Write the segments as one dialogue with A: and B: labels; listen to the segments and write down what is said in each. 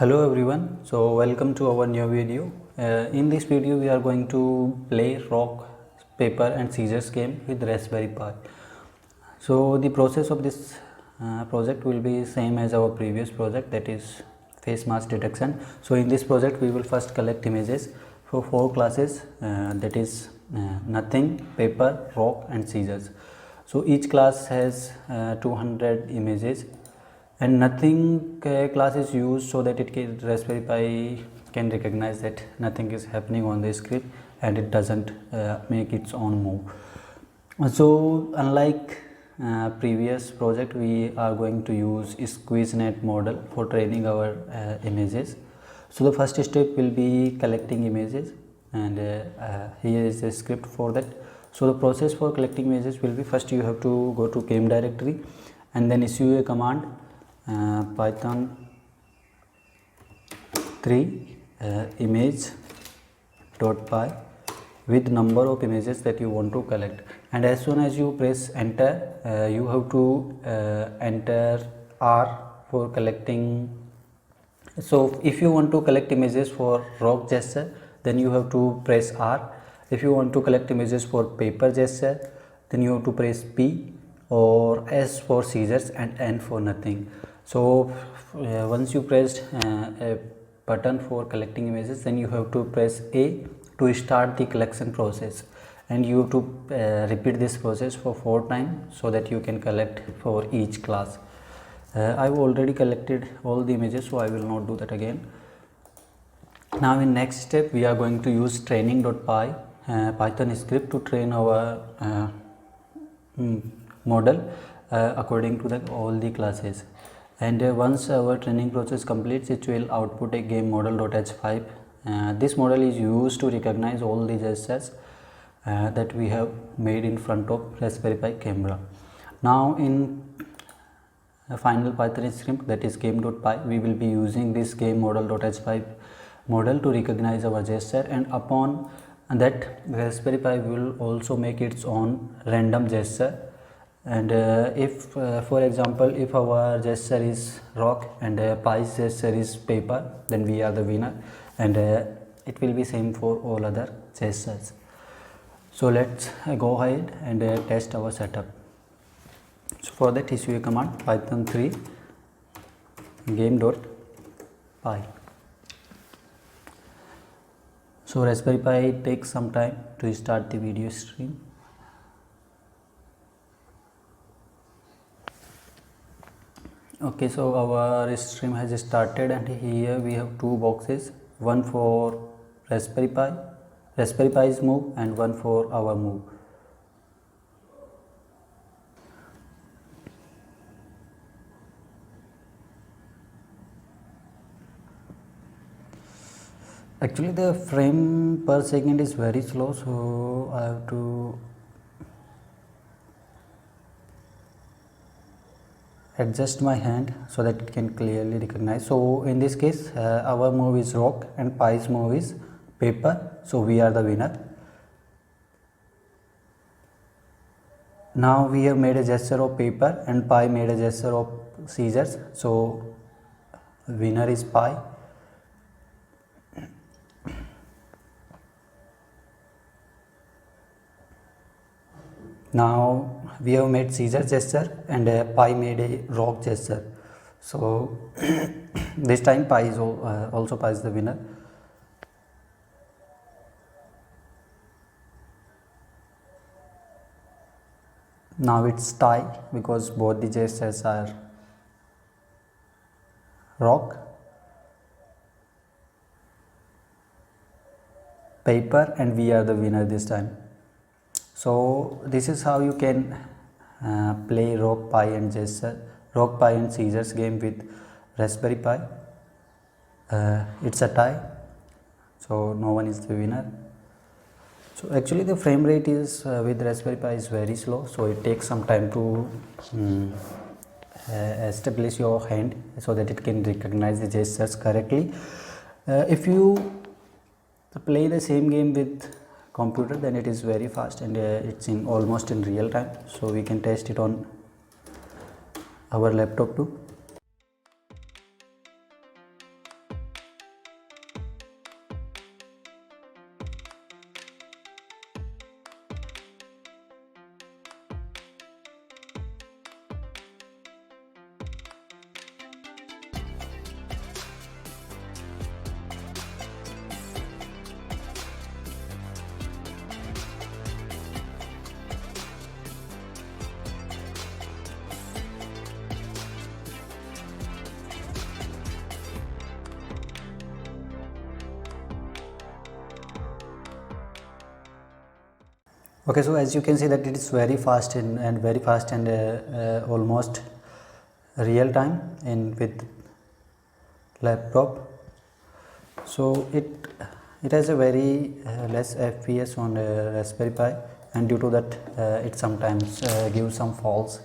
A: Hello everyone, so welcome to our new video. In this video we are going to play rock, paper and scissors game with Raspberry Pi. So the process of this project will be same as our previous project, that is face mask detection. So in this project we will first collect images for 4 classes, that is nothing, paper, rock and scissors. So each class has 200 images, and nothing class is used so that Raspberry Pi can recognize that nothing is happening on the screen and it doesn't make its own move. So unlike previous project, we are going to use SqueezeNet model for training our images. So the first step will be collecting images, and here is a script for that. So the process for collecting images will be, first you have to go to game directory and then issue a command python 3 image.py with number of images that you want to collect, and as soon as you press enter you have to enter R for collecting. So if you want to collect images for rock gesture, then you have to press R. If you want to collect images for paper gesture, then you have to press P, or S for scissors and N for nothing. So once you pressed a button for collecting images, then you have to press A to start the collection process, and you have to repeat this process for 4 times so that you can collect for each class. I've already collected all the images, so I will not do that again. Now in next step we are going to use training.py Python script to train our model according to all the classes, and once our training process completes, it will output a game model.h5. This model is used to recognize all the gestures that we have made in front of Raspberry Pi camera. Now in final Python script, that is game.py, we will be using this game model.h5 model to recognize our gesture, and upon that Raspberry Pi will also make its own random gesture. And if for example, if our gesture is rock and Pi's gesture is paper, then we are the winner, and it will be same for all other gestures. So let's go ahead and test our setup. So for that, issue a command python 3 game.py. So Raspberry Pi takes some time to start the video stream. Okay, so our stream has started, and here we have 2 boxes, one for Raspberry Pi's move, and one for our move. Actually the frame per second is very slow, so I have to adjust my hand so that it can clearly recognize. So in this case our move is rock and Pi's move is paper, so we are the winner. Now we have made a gesture of paper and Pi made a gesture of scissors, so winner is Pi. Now we have made scissors gesture and Pi made a rock gesture, so this time Pi is also Pi is the winner. Now it's tie because both the gestures are rock, paper, and we are the winner this time. So this is how you can play rock, Pi and scissors game with Raspberry Pi. It's a tie, so no one is the winner. So actually the frame rate is with Raspberry Pi is very slow, so it takes some time to establish your hand so that it can recognize the gestures correctly. If you play the same game with computer, then it is very fast, and it's in almost in real time, so we can test it on our laptop too. Okay, so as you can see that it is very fast and very fast and almost real time in with laptop. So it has a very less FPS on Raspberry Pi, and due to that it sometimes gives some false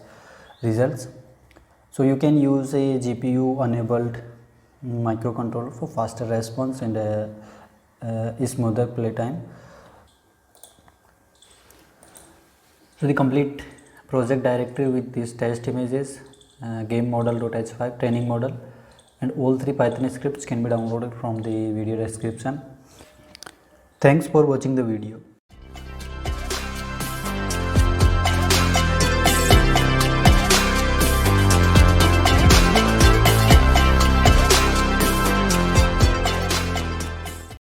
A: results. So you can use a GPU enabled microcontroller for faster response and smoother playtime. So the complete project directory with these test images, game model.h5 training model, and all 3 Python scripts can be downloaded from the video description. Thanks for watching the video.